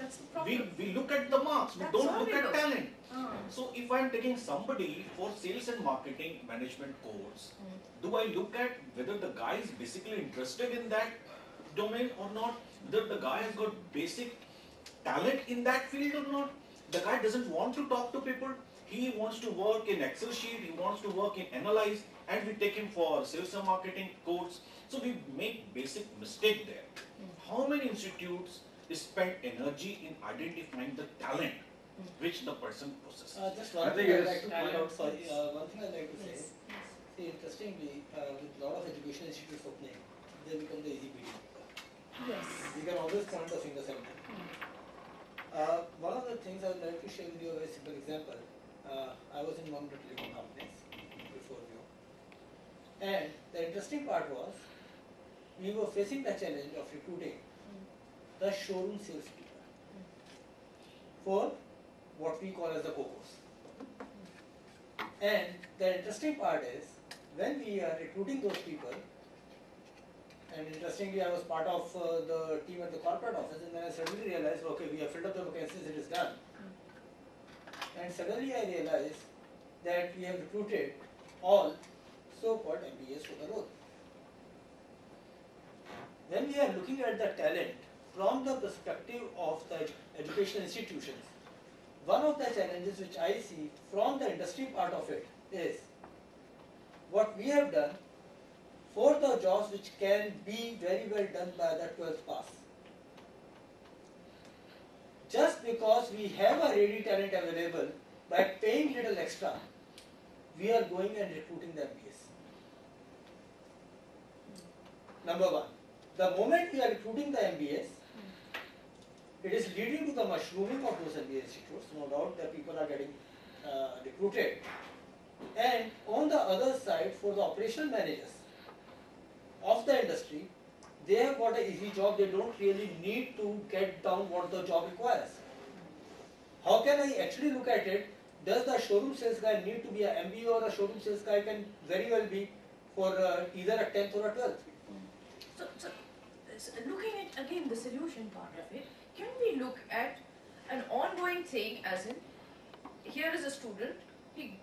That's the problem. We look at the marks, we don't look at talent. So if I'm taking somebody for sales and marketing management course, do I look at whether the guy is basically interested in that domain or not? Whether the guy has got basic talent in that field or not? The guy doesn't want to talk to people. He wants to work in Excel sheet, he wants to work in analyze, and we take him for sales and marketing course. So we make basic mistake there. How many institutes spend energy in identifying the talent which the person possesses? Just one thing I'd like to point out, sorry, one thing I'd like to say. See, interestingly, with a lot of education institutes opening, they become the easy beating. Yes. You can always point the fingers at them. One of the things I would like to share with you a very simple example. I was in one of the telecom companies before Viom. And the interesting part was, we were facing the challenge of recruiting the showroom salespeople for what we call as the COCOs. And the interesting part is, when we are recruiting those people, and interestingly I was part of the team at the corporate office, and then I suddenly realized, okay, we have filled up the vacancies, it is done. And suddenly I realized that we have recruited all so-called MBAs for the role. When we are looking at the talent from the perspective of the educational institutions, one of the challenges which I see from the industry part of it is what we have done for the jobs which can be very well done by the 12th pass. Just because we have a ready talent available, by paying little extra, we are going and recruiting the MBAs. Number one, the moment we are recruiting the MBAs, it is leading to the mushrooming of those MBA institutes. No doubt that people are getting recruited. And on the other side, for the operational managers of the industry, they have got an easy job. They don't really need to get down what the job requires. How can I actually look at it? Does the showroom sales guy need to be an MBA, or a showroom sales guy can very well be for either a 10th or a 12th? So looking at again the solution part of it, can we look at an ongoing thing, as in, here is a student, he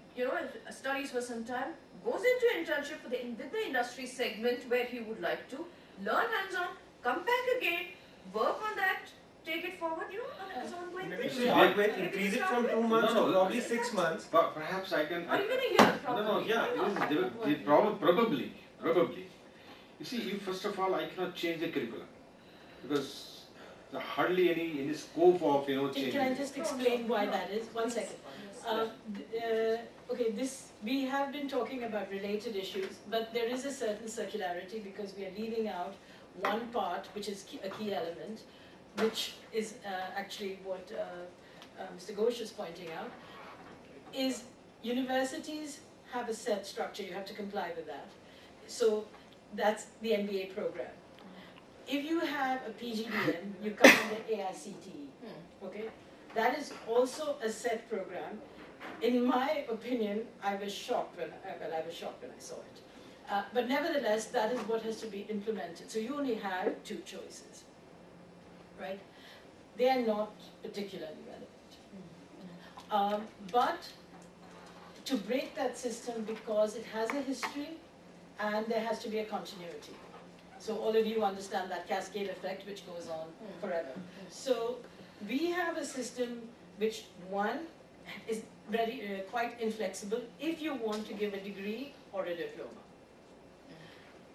studies for some time, goes into internship with the industry segment where he would like to learn hands-on, come back again, work on that, take it forward, as an ongoing Maybe thing. start with, increase it from 2 months to probably 6 months. But perhaps I can. Or even a year, probably. Probably. You see, first of all, I cannot change the curriculum because there hardly any scope of changing. Can I just explain why that is? 1 second. Okay, we have been talking about related issues, but there is a certain circularity because we are leaving out one part, which is a key element, which is actually what Mr. Ghosh is pointing out, is universities have a set structure, you have to comply with that. So that's the MBA program. If you have a PGDM, you come under AICTE, okay? That is also a set program. In my opinion, I was shocked when I saw it. But nevertheless, that is what has to be implemented. So you only have 2 choices, right? They are not particularly relevant. But to break that system, because it has a history and there has to be a continuity. So all of you understand that cascade effect which goes on forever. So we have a system which, one, is very quite inflexible if you want to give a degree or a diploma.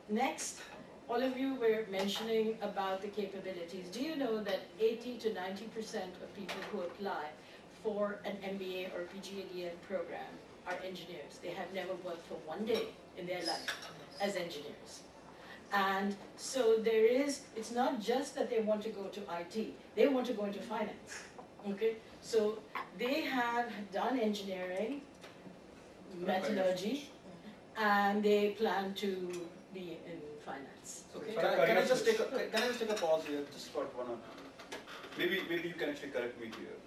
Next, all of you were mentioning about the capabilities. Do you know that 80 to 90% of people who apply for an MBA or PGDM program are engineers? They have never worked for 1 day in their life as engineers. And so it's not just that they want to go to IT, they want to go into finance, okay? So they have done engineering, metallurgy, and they plan to be in finance, okay? Can I just take a pause here, just for 1 or 2? Maybe you can actually correct me here.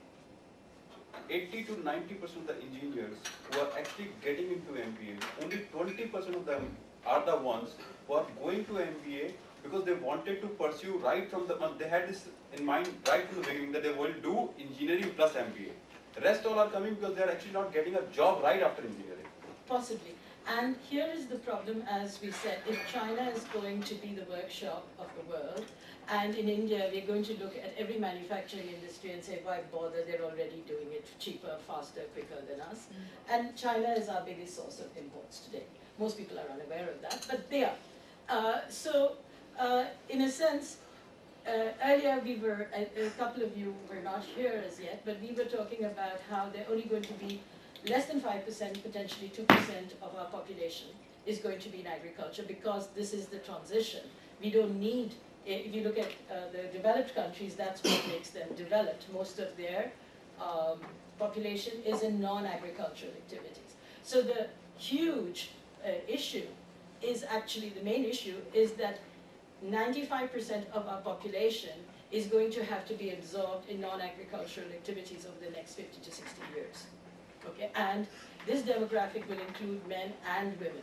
80 to 90% of the engineers who are actually getting into MBA, only 20% of them are the ones who are going to MBA because they wanted to pursue right from the, they had this in mind right from the beginning that they will do engineering plus MBA. The rest all are coming because they are actually not getting a job right after engineering. Possibly. And here is the problem, as we said, if China is going to be the workshop of the world, and in India we're going to look at every manufacturing industry and say, why bother, they're already doing it cheaper, faster, quicker than us. And China is our biggest source of imports today. Most people are unaware of that, but they are. In a sense, earlier we were, a couple of you were not here as yet, but we were talking about how they're only going to be less than 5%, potentially 2% of our population is going to be in agriculture because this is the transition. We don't need, if you look at the developed countries, that's what makes them developed. Most of their population is in non-agricultural activities. So the huge issue is actually, the main issue is that 95% of our population is going to have to be absorbed in non-agricultural activities over the next 50 to 60 years. Okay, and this demographic will include men and women.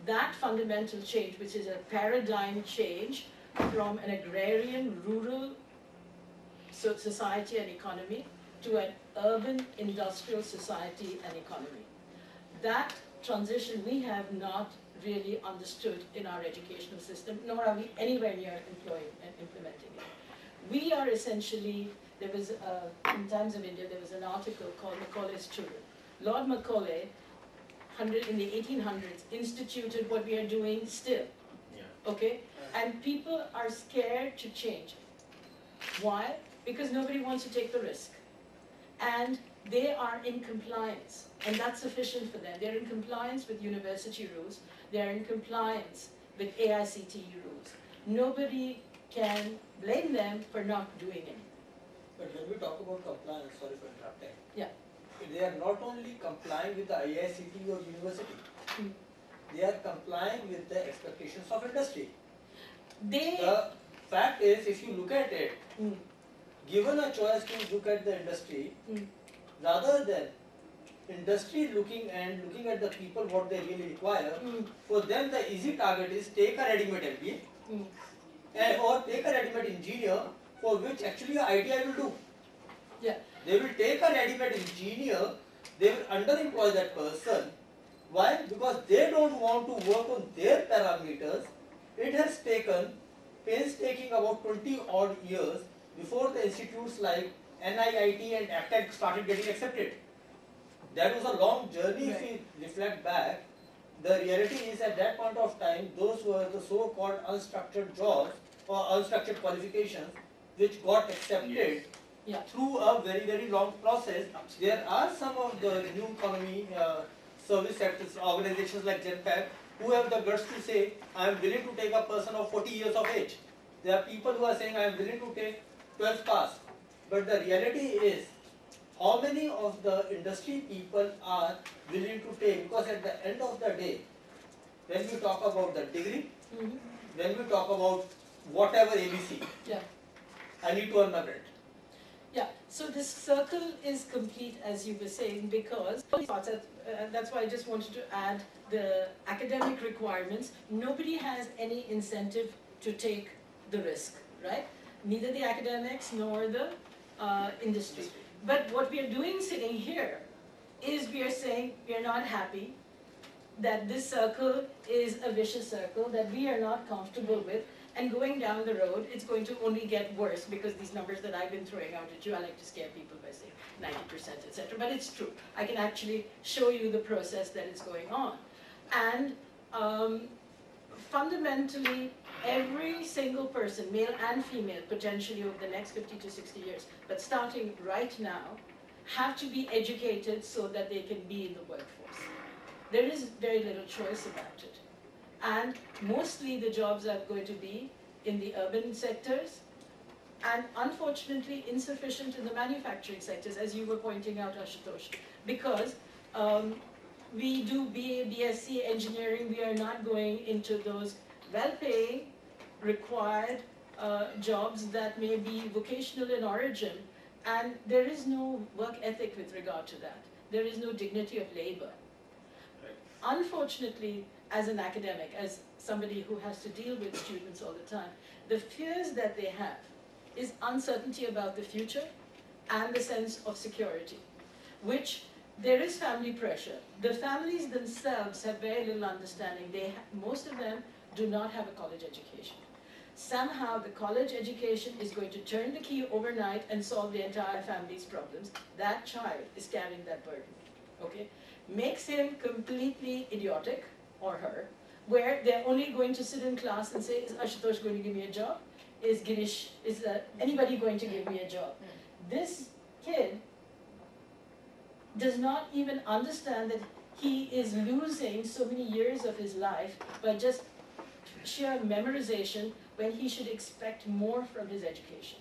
That fundamental change, which is a paradigm change from an agrarian, rural society and economy to an urban, industrial society and economy. That transition we have not really understood in our educational system, nor are we anywhere near implementing it. We are essentially, there was, in Times of India, there was an article called Macaulay's Children. Lord Macaulay, in the 1800s, instituted what we are doing still, okay? And people are scared to change. Why? Because nobody wants to take the risk. And they are in compliance, and that's sufficient for them. They're in compliance with university rules. They're in compliance with AICTE rules. Nobody can blame them for not doing it. But when we talk about compliance, sorry for interrupting. Yeah. They are not only complying with the IICT or university, they are complying with the expectations of industry. The fact is, if you look at it, given a choice to look at the industry, rather than industry looking at the people what they really require, for them the easy target is take a ready-made MBA or take a ready-made engineer, for which actually an ITI will do. Yeah. They will take a ready-made engineer, they will underemploy that person. Why? Because they don't want to work on their parameters. It has taken painstaking about 20 odd years before the institutes like NIIT and APTEC started getting accepted. That was a long journey. If we reflect back, the reality is at that point of time, those were the so-called unstructured jobs or unstructured qualifications which got accepted through a very, very long process. There are some of the new economy service sectors, organizations like GenPact, who have the guts to say, I am willing to take a person of 40 years of age. There are people who are saying, I am willing to take 12th pass. But the reality is, how many of the industry people are willing to take? Because at the end of the day, when we talk about the degree, when we talk about whatever ABC, I need to earn my bread. Yeah, so this circle is complete, as you were saying, because that's why I just wanted to add the academic requirements. Nobody has any incentive to take the risk, right? Neither the academics nor the industry. But what we are doing sitting here is we are saying we are not happy, that this circle is a vicious circle that we are not comfortable with, and going down the road, it's going to only get worse because these numbers that I've been throwing out at you, I like to scare people by saying 90%, etc. But it's true. I can actually show you the process that is going on. And fundamentally, every single person, male and female, potentially over the next 50 to 60 years, but starting right now, have to be educated so that they can be in the workforce. There is very little choice about it. And mostly the jobs are going to be in the urban sectors, and unfortunately insufficient in the manufacturing sectors, as you were pointing out, Ashutosh, because we do BA, BSc engineering, we are not going into those well-paying, required jobs that may be vocational in origin, and there is no work ethic with regard to that. There is no dignity of labor. Unfortunately, as an academic, as somebody who has to deal with students all the time, the fears that they have is uncertainty about the future and the sense of security, which there is family pressure. The families themselves have very little understanding. Most of them do not have a college education. Somehow the college education is going to turn the key overnight and solve the entire family's problems. That child is carrying that burden, okay? Makes him completely idiotic, or her, where they're only going to sit in class and say, is Ashutosh going to give me a job? Is Girish, is anybody going to give me a job? This kid does not even understand that he is losing so many years of his life by just sheer memorization when he should expect more from his education.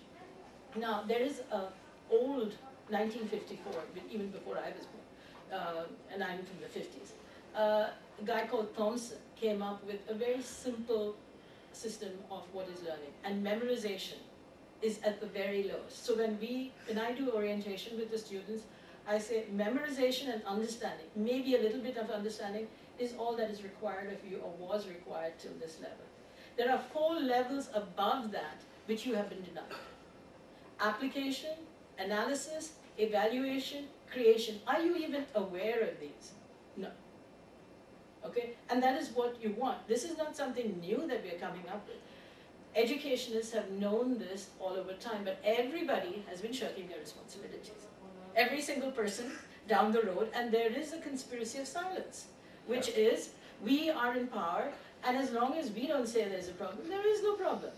Now, there is an old 1954, even before I was born, and I'm from the 50s, a guy called Thompson came up with a very simple system of what is learning, and memorization is at the very lowest. So when I do orientation with the students, I say memorization and understanding, maybe a little bit of understanding, is all that is required of you, or was required till this level. There are 4 levels above that which you have been denied. Application, analysis, evaluation, creation. Are you even aware of these? No. Okay? And that is what you want. This is not something new that we are coming up with. Educationists have known this all over time, but everybody has been shirking their responsibilities. Every single person down the road, and there is a conspiracy of silence, which is, we are in power, and as long as we don't say there's a problem, there is no problem,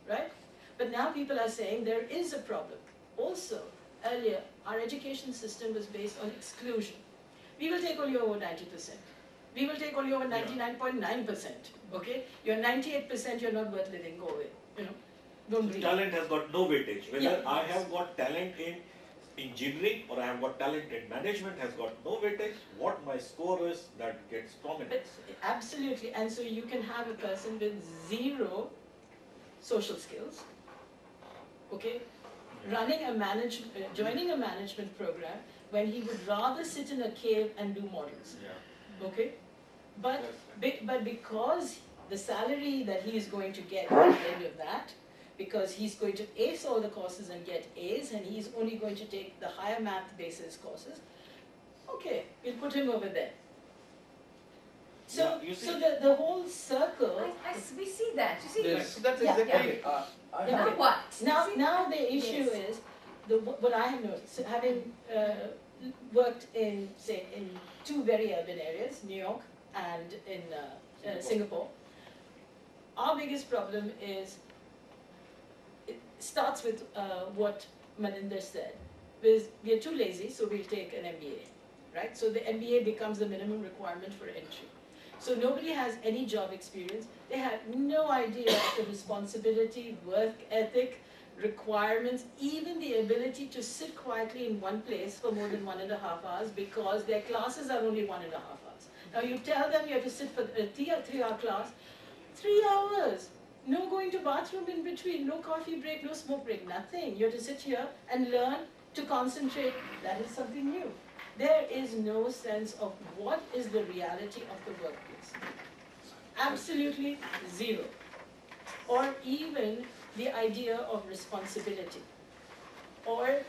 right? But now people are saying there is a problem. Also, earlier, our education system was based on exclusion. We will take only over 90%. We will take only over 99.9%, okay? You're 98%, you're not worth living, go away, you know? Don't breathe. Talent has got no weightage. Whether I have got talent in engineering or I have got talent in management has got no weightage. What my score is, that gets prominence. Absolutely, and so you can have a person with 0 social skills, okay, running a joining a management program when he would rather sit in a cave and do models, okay? But because the salary that he is going to get at the end of that, because he's going to ace all the courses and get A's, and he's only going to take the higher math basis courses, okay, we'll put him over there. So, the whole circle. We see that. You see, So that's exactly. now what? Now the issue is what I have noticed, having worked in, say, in 2 very urban areas, New York and in Singapore. Our biggest problem is, it starts with what Maninder said, is we are too lazy, so we'll take an MBA, right? So the MBA becomes the minimum requirement for entry. So nobody has any job experience. They have no idea of the responsibility, work ethic, requirements, even the ability to sit quietly in one place for more than 1.5 hours because their classes are only 1.5 hours. Now you tell them you have to sit for a 3-hour class, 3 hours. No going to bathroom in between, no coffee break, no smoke break, nothing. You have to sit here and learn to concentrate. That is something new. There is no sense of what is the reality of the workplace. Absolutely 0. Or even the idea of responsibility. Or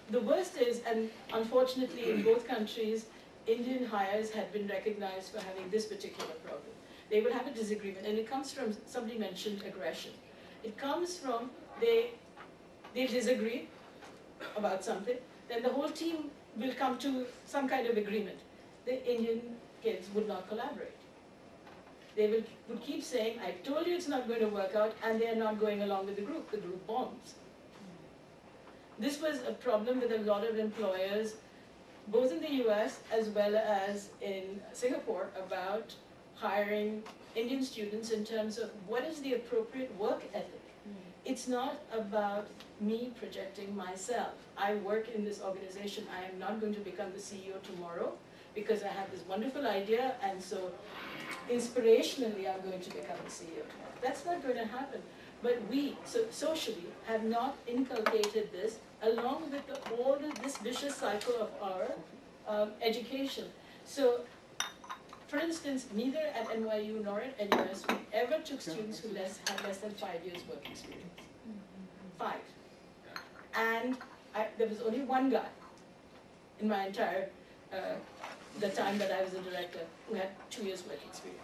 the worst is, and unfortunately in both countries, Indian hires have been recognized for having this particular problem. They will have a disagreement, and it comes from, somebody mentioned aggression. It comes from, they disagree about something, then the whole team will come to some kind of agreement. The Indian kids would not collaborate. They would keep saying, I told you it's not going to work out, and they are not going along with the group bombs. This was a problem with a lot of employers, both in the US as well as in Singapore, about hiring Indian students in terms of what is the appropriate work ethic. It's not about me projecting myself. I work in this organization. I am not going to become the CEO tomorrow because I have this wonderful idea, and so inspirationally I'm going to become the CEO tomorrow. That's not going to happen. But we, socially, have not inculcated this along with this vicious cycle of our education. So For instance, neither at NYU nor at NUS we ever took students who had less than 5 years work experience. 5. And there was only one guy in my entire, the time that I was a director, who had 2 years work experience.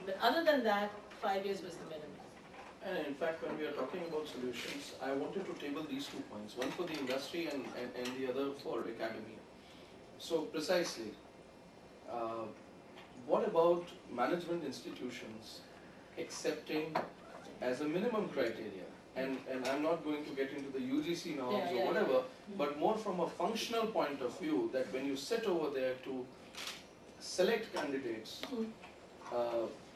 But other than that, 5 years was the minimum. And in fact, when we are talking about solutions, I wanted to table these 2 points, one for the industry and the other for academia. So precisely, what about management institutions accepting as a minimum criteria? And I'm not going to get into the UGC norms or whatever, but more from a functional point of view, that when you sit over there to select candidates,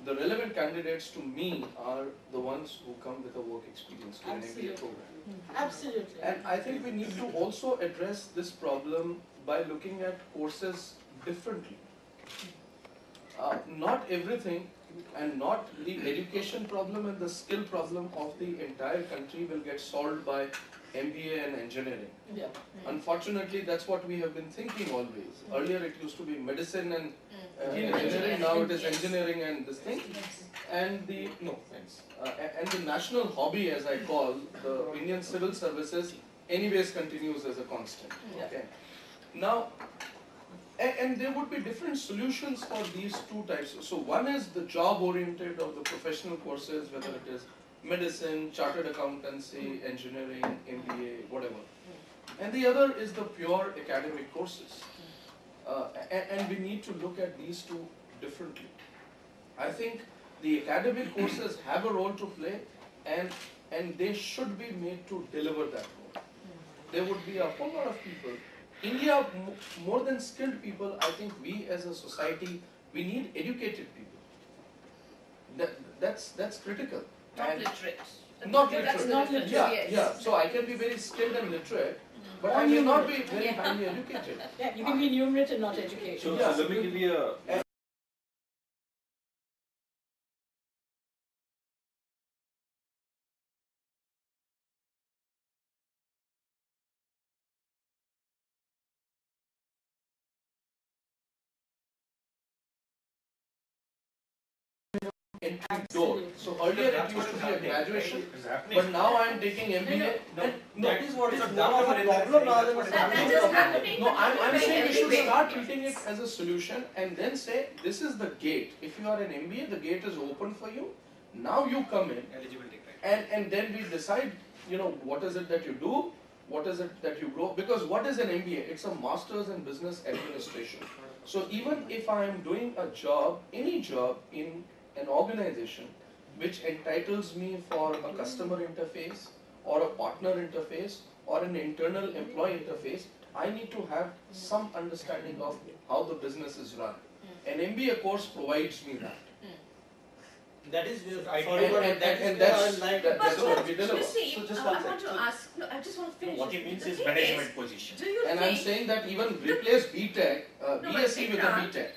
the relevant candidates to me are the ones who come with a work experience to an MBA program. Absolutely. And I think we need to also address this problem by looking at courses differently. Not everything, and not the education problem and the skill problem of the entire country will get solved by MBA and engineering. Yeah. Unfortunately, that's what we have been thinking always. Earlier it used to be medicine and engineering, now it is engineering and this thing. And the, and the national hobby, as I call, the Indian civil services, anyways continues as a constant. Okay. Now, and there would be different solutions for these 2 types. So one is the job-oriented of the professional courses, whether it is medicine, chartered accountancy, engineering, MBA, whatever. And the other is the pure academic courses. And we need to look at these 2 differently. I think the academic courses have a role to play, and they should be made to deliver that role. There would be a whole lot of people. India, more than skilled people, I think we as a society, we need educated people. That's critical. Not literate. Not literate. That's not literate. Yeah. So I can be very skilled and literate, but I may not be very highly educated. Yeah, you can be numerate and not educated. So let me give you a entry door. So earlier it used to be a graduation, but now I am taking MBA. That is what is more of a problem rather than a That is happening. No, I'm Very saying we should big. start treating it as a solution and then say, this is the gate. If you are an MBA, the gate is open for you. Now you come in, and then we decide, what is it that you do, what is it that you grow. Because what is an MBA? It's a Master's in Business Administration. So even if I am doing a job, any job in an organization which entitles me for a customer interface or a partner interface or an internal employee interface, I need to have some understanding of how the business is run. An MBA course provides me that. That is that's what we deliver. You see, So just I one want sec. to ask, no, I just want to finish. What it. it means The is thing management position. Do you And I'm think saying that even replace BTech, but BSc with a Siddharth, BTech.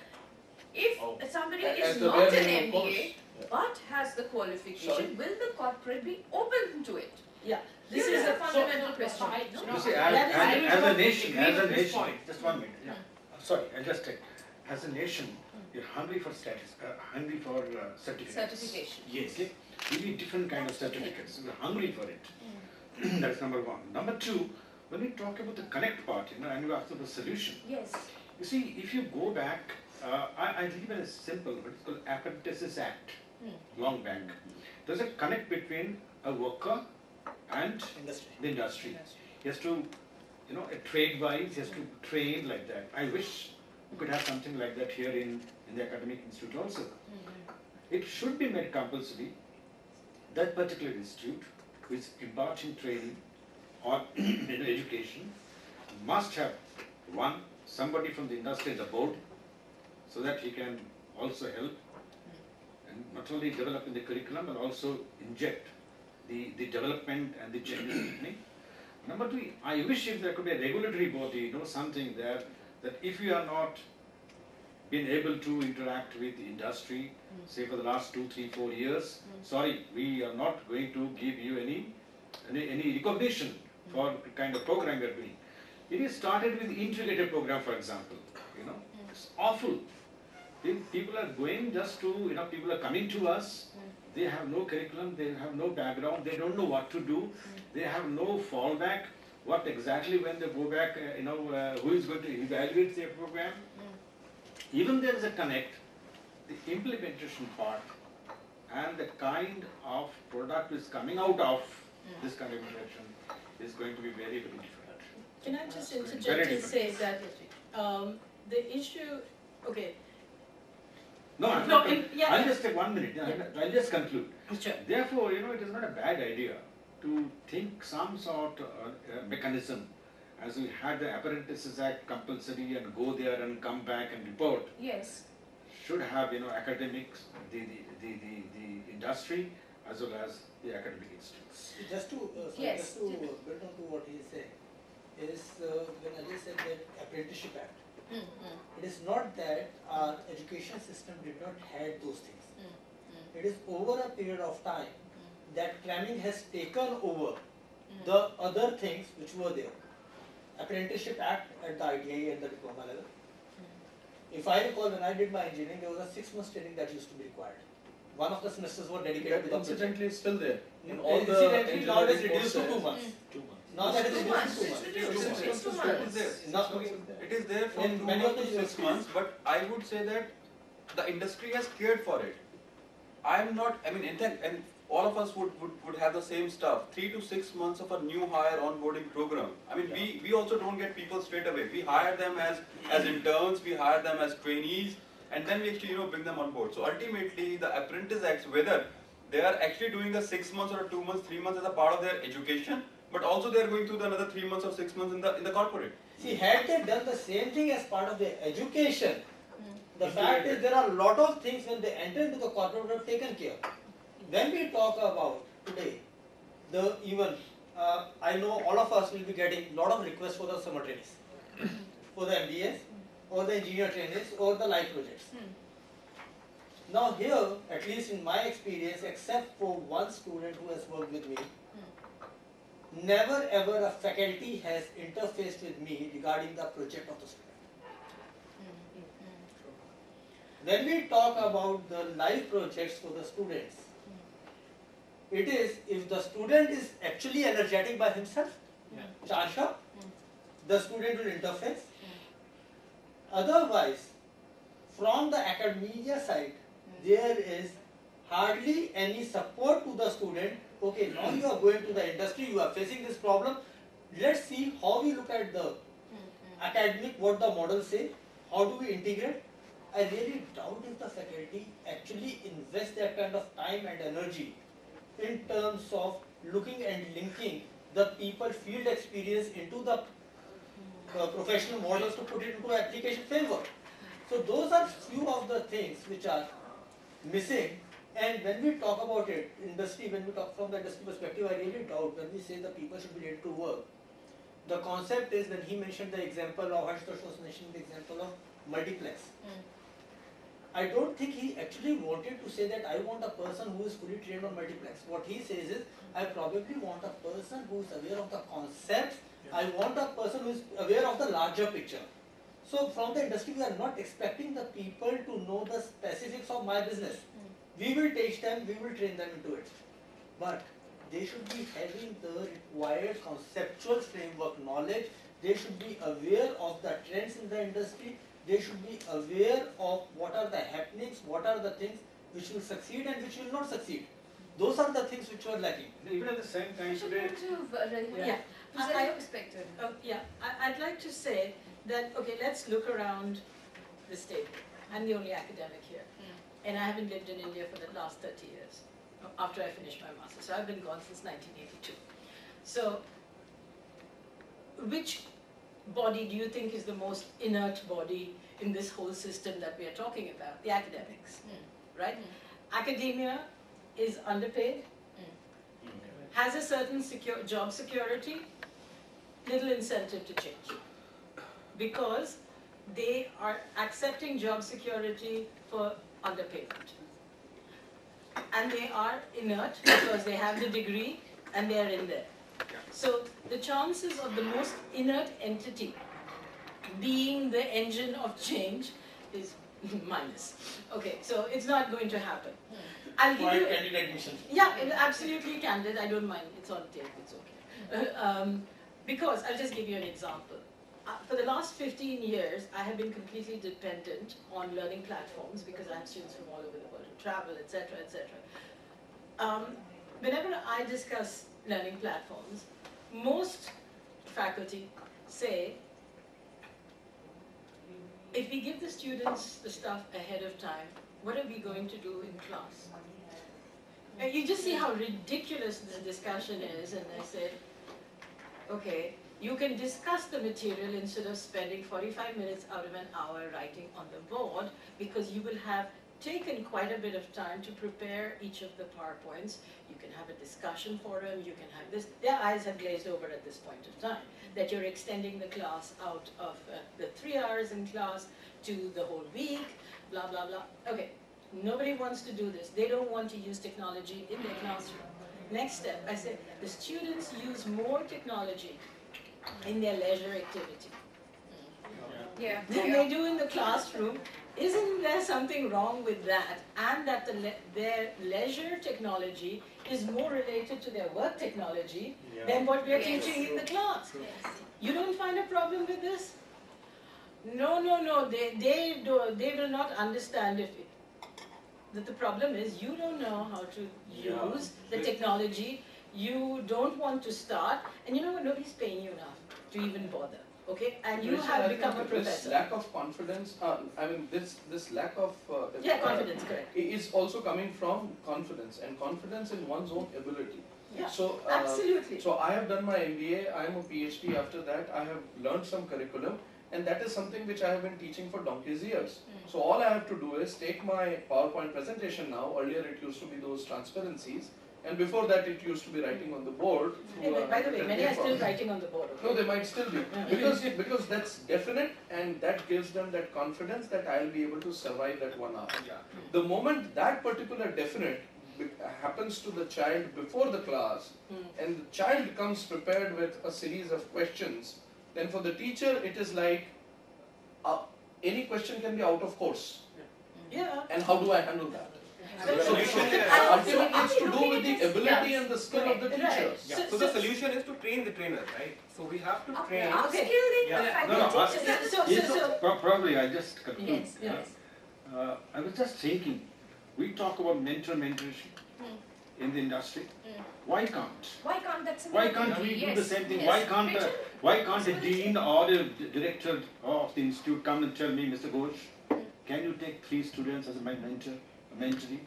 if Oh. somebody As is the not bare an minimum MBA course. but has the qualification, Sorry? will the corporate be open to it? Yeah. This is a fundamental question. No? You see, That is as very a nation, point. just 1 minute. Yeah. Sorry, I just checked. As a nation, you're hungry for hungry for certificates. Certification. Yes. Okay, we need different kind of certificates. We're hungry for it. That's number 1. Number 2, when we talk about the connect part, and you ask for the solution. Yes. You see, if you go back, I leave it as simple, but it's called Apprentices Act, long back. There's a connect between a worker and the industry. He has to, a trade-wise, he has to train like that. I wish we could have something like that here in the academic institute also. It should be made compulsory. That particular institute, which is imparting training or education, must have somebody from the industry in the board, so that he can also help and not only develop in the curriculum but also inject the development and the changes happening. Number 3, I wish if there could be a regulatory body, something there, that if you are not been able to interact with the industry, say for the last 2, 3, 4 years, sorry, we are not going to give you any recognition for the kind of program we are doing. It is started with integrated program, for example. It's awful. People are going just to, people are coming to us. They have no curriculum, they have no background, they don't know what to do, they have no fallback. What exactly when they go back, who is going to evaluate their program? Even there is a connect, the implementation part and the kind of product is coming out of this kind of interaction is going to be very, very different. Can I just interject and say that the issue, okay. No, I'll just take 1 minute. I'll just conclude. Sure. Therefore, it is not a bad idea to think some sort of mechanism, as we had the Apprentices Act compulsory and go there and come back and report. Yes. Should have, academics, the industry, as well as the academic institutes. Just to build on to what he is saying, is when Ajay said that Apprenticeship Act, it is not that our education system did not had those things. It is over a period of time that cramming has taken over the other things which were there. Apprenticeship Act at the ITI and the diploma level. If I recall, when I did my engineering, there was a 6 months training that used to be required. One of the semesters were dedicated to the project. Incidentally, it's still there. In all the Incidentally, now it is engineering reduced to 2 courses. months. 2 months. Now that is It's 2 reduced to months. 2 It's months. reduced. It's 2 months. Now, It is there for in 2 many of months the to 6 universities. months, but I would say that the industry has cared for it. I'm not, and all of us would have the same stuff. 3 to 6 months of a new hire onboarding program. We also don't get people straight away. We hire them as interns, we hire them as trainees, and then we actually bring them on board. So ultimately, the Apprentice Acts, whether they are actually doing a 6 months or a 2 months, 3 months as a part of their education, but also they are going through another 3 months or 6 months in the corporate. see, had they done the same thing as part of their education, the fact is there are a lot of things when they enter into the corporate would have taken care. When we talk about today, I know all of us will be getting a lot of requests for the summer trainings, for the MBAs, or the engineer trainings, or the live projects. Now here, at least in my experience, except for one student who has worked with me, never ever a faculty has interfaced with me regarding the project of the student. When we talk about the live projects for the students, it is if the student is actually energetic by himself, charged up, the student will interface. Otherwise, from the academia side, there is hardly any support to the student. Okay, now you are going to the industry, you are facing this problem. Let's see how we look at the academic, what the models say, how do we integrate. I really doubt if the faculty actually invest that kind of time and energy in terms of looking and linking the people field experience into the professional models to put it into application framework. So those are few of the things which are missing. And when we talk about it, industry, when we talk from the industry perspective, I really doubt when we say the people should be ready to work. The concept is when he mentioned the example of, Ashish was mentioning the example of multiplex. I don't think he actually wanted to say that I want a person who is fully trained on multiplex. What he says is, I probably want a person who is aware of the concepts. I want a person who is aware of the larger picture. So from the industry, we are not expecting the people to know the specifics of my business. We will teach them, we will train them into it. But they should be having the required conceptual framework knowledge. They should be aware of the trends in the industry. They should be aware of what are the happenings, what are the things which will succeed and which will not succeed. Those are the things which were lacking. Even at the same time today, Perspective. I'd like to say that, okay, let's look around this table. I'm the only academic here. And I haven't lived in India for the last 30 years, after I finished my master's. So I've been gone since 1982. So, which body do you think is the most inert body in this whole system that we are talking about? The academics, right? Academia is underpaid, has a certain job security, little incentive to change. Because they are accepting job security for underpayment. And they are inert because they have the degree and they are in there. So the chances of the most inert entity being the engine of change is minus. Okay, so it's not going to happen. I'll give you candid admission. yeah, absolutely candid. I don't mind. It's on tape. It's okay. Because I'll just give you an example. For the last 15 years, I have been completely dependent on learning platforms because I have students from all over the world who travel, etc., etc. Whenever I discuss learning platforms, most faculty say, if we give the students the stuff ahead of time, what are we going to do in class? And you just see how ridiculous the discussion is, and they say, okay, you can discuss the material instead of spending 45 minutes out of an hour writing on the board, because you will have taken quite a bit of time to prepare each of the PowerPoints. You can have a discussion forum, you can have this. Their eyes have glazed over at this point of time, that you're extending the class out of the 3 hours in class to the whole week, blah, blah, blah. Okay, nobody wants to do this. They don't want to use technology in their classroom. Next step, I said, the students use more technology in their leisure activity than they do in the classroom. Isn't there something wrong with that? And that their leisure technology is more related to their work technology than what we are teaching in the class. You don't find a problem with this? No, no, no. They do not understand that the problem is you don't know how to use the technology. You don't want to start, and you know what? Nobody's paying you enough to even bother. Okay, and you have become a professor. This lack of confidence, I mean, this lack of confidence, correct, is also coming from confidence, and confidence in one's own ability. Yeah, so absolutely. So I have done my MBA. I am a PhD. After that, I have learned some curriculum, and that is something which I have been teaching for donkey's years. So all I have to do is take my PowerPoint presentation now. Earlier, it used to be those transparencies. And before that, it used to be writing on the board. By the way, many are still writing on the board. Okay? No, they might still be. Because that's definite, and that gives them that confidence that I'll be able to survive that 1 hour. Yeah. The moment that particular definite happens to the child before the class, and the child comes prepared with a series of questions, then for the teacher, it is like any question can be out of course. Yeah. And how do I handle that? So the solution ultimately it's to do with the ability and the skill of the teacher. Yeah. So the solution is to train the trainer, right? So we have to train. Upskilling the faculty. Probably I just conclude. Yes. I was just thinking, we talk about mentorship in the industry. Why can't? Why can't we do the same thing? Yes. Why can't a dean or the director of the institute come and tell me, Mr. Ghosh, can you take 3 students as my mentoree?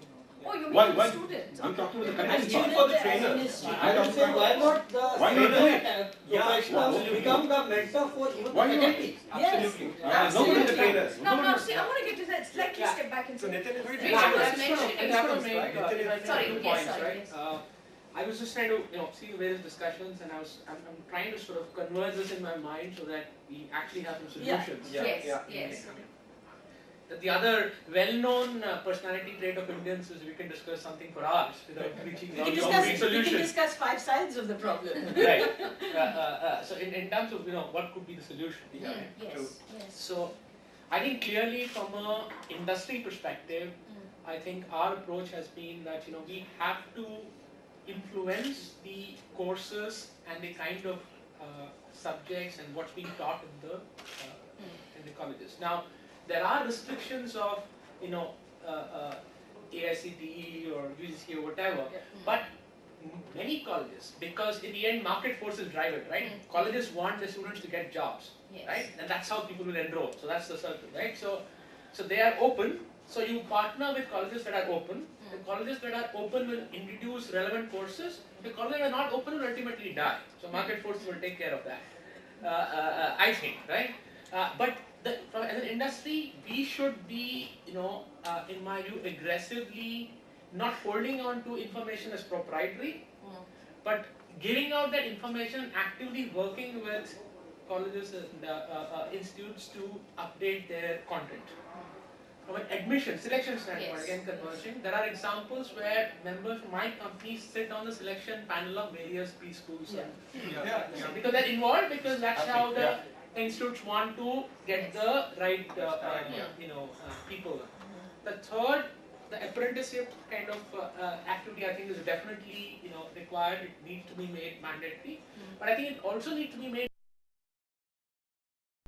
Oh, you mean Why- the students? I'm talking with the And connect student for the as trainer. an student. I would say, why not the Why not do it? professionals become the mentor for even Why the not? faculty? Absolutely. Nobody Nobody the the trainers. No, see, I want to get to that. Slightly step back and So say. Nitin is Rachel very was good. mentioning. It happens, right? Sorry, Two yes, points, sorry, right? yes. I was just trying to, see various discussions, and I'm trying to sort of converge this in my mind so that we actually have some solutions. Yes. The other well-known personality trait of Indians is we can discuss something for hours without reaching We the can concrete discuss, solution. 5 sides of the problem. Right. So in terms of what could be the solution? Yes. So I think clearly from a industry perspective, I think our approach has been that we have to influence the courses and the kind of subjects and what's being taught in the colleges. Now there are restrictions of AICTE or UGC or whatever, but many colleges, because in the end market forces drive it, right? Colleges want the students to get jobs, right? And that's how people will enroll. So that's the circle, right? So they are open. So you partner with colleges that are open. The colleges that are open will introduce relevant courses. The colleges that are not open will ultimately die. So market forces will take care of that. I think, right? But as an industry, we should be, in my view, aggressively not holding on to information as proprietary, but giving out that information, actively working with colleges and institutes to update their content. From an admission, selection standpoint, again converging, there are examples where members from my company sit on the selection panel of various preschools. Because they're involved, because that's how the institutes want to get the right people. The third, the apprenticeship kind of activity, I think is definitely required. It needs to be made mandatory, but I think it also needs to be made